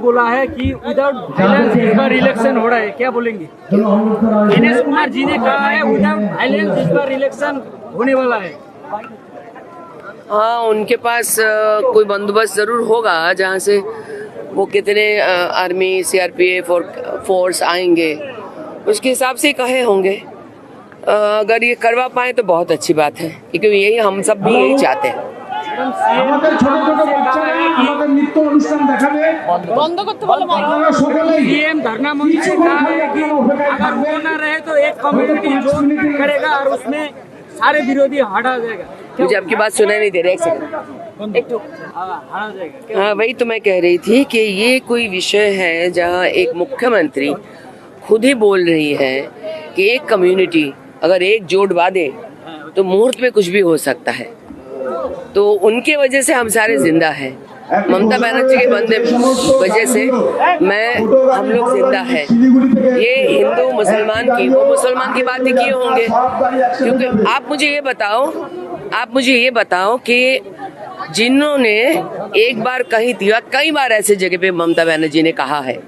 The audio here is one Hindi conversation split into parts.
बोला है कि विदाउट वायलेंस इस बार इलेक्शन हो रहा है, क्या बोलेंगे? दिनेश कुमार जी ने कहा है विदाउट वायलेंस इस बार इलेक्शन होने वाला है। हाँ, उनके पास कोई बंदोबस्त जरूर होगा जहाँ से वो कितने आर्मी सीआरपीएफ और फोर्स आएंगे उसके हिसाब से कहे होंगे। अगर ये करवा पाए तो बहुत अच्छी बात है, क्योंकि यही हम सब भी यही चाहते हैं। सीएम धरना मंच से कहा है कि अगर वो न रहे तो एक कम्युनिटी जोड़ करेगा और उसमें सारे विरोधी हटा जाएगा। मुझे आपकी बात सुनाई नहीं दे रहा, एक सेकंड। हटा जाएगा। हाँ, वही तो मैं कह रही थी कि ये कोई विषय है जहाँ एक मुख्यमंत्री खुद ही बोल रही है कि एक कम्युनिटी अगर एक जोड़ बांधे तो मुहूर्त में कुछ भी हो सकता है। तो उनके वजह से हम सारे जिंदा हैं। ममता बनर्जी के बंदे वजह से हम लोग जिंदा हैं। ये हिंदू मुसलमान की वो मुसलमान की बातें किए होंगे, क्योंकि आप मुझे ये बताओ कि जिन्होंने एक बार कही थी, कई बार ऐसे जगह पे ममता बनर्जी ने कहा है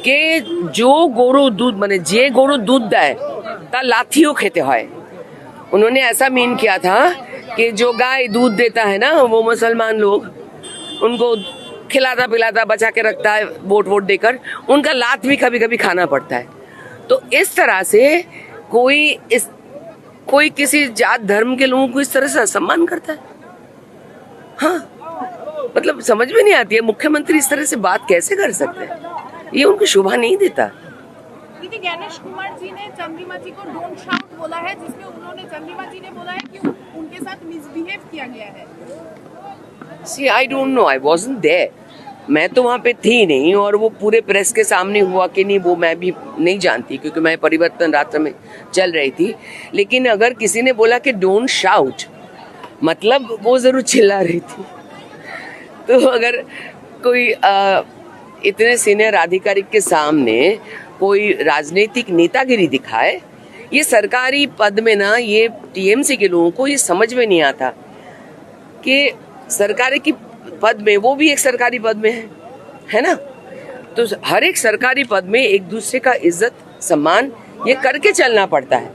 कि जो गोरु दूध बने जे गोरु दूध दाए ता लाथियों खेते हैं। उन्होंने ऐसा मीन किया था कि जो गाय दूध देता है ना, वो मुसलमान लोग उनको खिलाता पिलाता बचा के रखता है वोट देकर, उनका लात भी कभी कभी खाना पड़ता है। तो इस तरह से कोई किसी जात धर्म के लोगों को इस तरह से सम्मान करता है। हाँ, मतलब समझ में नहीं आती है मुख्यमंत्री इस तरह से बात कैसे कर सकते हैं। ये उनको शोभा नहीं देता। गणेश कुमार जी ने चंद्रिमा जी को डोंट शाउट बोला है, जिसमें उन्होंने चंद्रिमा जी ने बोला है कि उनके साथ मिसबिहेव किया गया है। See, I don't know, I wasn't there. मैं तो वहाँ पे थी नहीं, और वो पूरे प्रेस के सामने हुआ कि नहीं वो मैं भी नहीं जानती, क्योंकि मैं परिवर्तन रात्र में चल रही थी। लेकिन अगर किसी ने बोला कि डोंट शाउट, मतलब वो जरूर चिल्ला रही थी। तो अगर कोई इतने सीनियर आधिकारिक के सामने कोई राजनीतिक नेतागिरी दिखाए, ये सरकारी पद में ना, ये टीएमसी के लोगों को ये समझ में नहीं आता कि सरकारी की पद में वो भी एक सरकारी पद में है ना। तो हर एक सरकारी पद में एक दूसरे का इज्जत सम्मान ये करके चलना पड़ता है।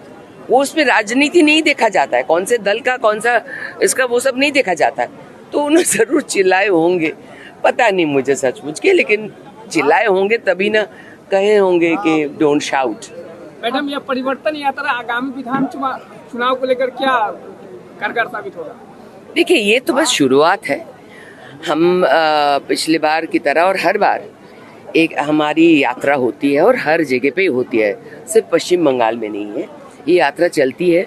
वो उसमें राजनीति नहीं देखा जाता है, कौन से दल का कौन सा इसका, वो सब नहीं देखा जाता है। तो उन्हें जरूर चिल्लाए होंगे, पता नहीं मुझे सचमुच के, लेकिन चिल्लाए होंगे तभी ना कहे होंगे कि डोंट शाउट। मैडम, यह परिवर्तन यात्रा आगामी विधानसभा चुनाव को लेकर क्या कारगर साबित होगा? देखिए, ये तो बस शुरुआत है। हम पिछले बार की तरह और हर बार एक हमारी यात्रा होती है, और हर जगह पे होती है, सिर्फ पश्चिम बंगाल में नहीं है। ये यात्रा चलती है,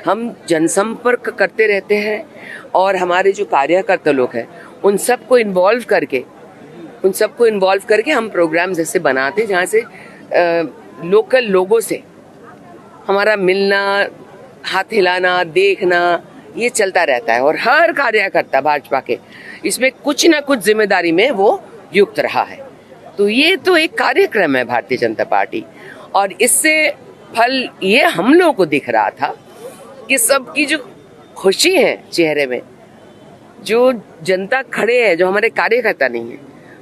हम जनसंपर्क करते रहते हैं, और हमारे जो कार्यकर्ता लोग हैं उन सबको इन्वॉल्व करके हम प्रोग्राम जैसे बनाते हैं, जहाँ से लोकल लोगों से हमारा मिलना, हाथ हिलाना, देखना, ये चलता रहता है। और हर कार्यकर्ता भाजपा के इसमें कुछ ना कुछ जिम्मेदारी में वो युक्त रहा है। तो ये तो एक कार्यक्रम है भारतीय जनता पार्टी, और इससे फल ये हम लोगों को दिख रहा था कि सबकी जो खुशी है चेहरे में, जो जनता खड़े हैं, जो हमारे कार्यकर्ता नहीं है,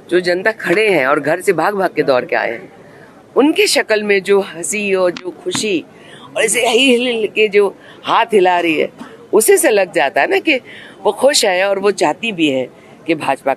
जो जनता खड़े हैं और घर से भाग भाग के दौड़ के आए हैं, उनकी शक्ल में जो हंसी और जो खुशी, और ऐसे हिल के जो हाथ हिला रही है, उसी से लग जाता है ना कि वो खुश है और वो चाहती भी है कि भाजपा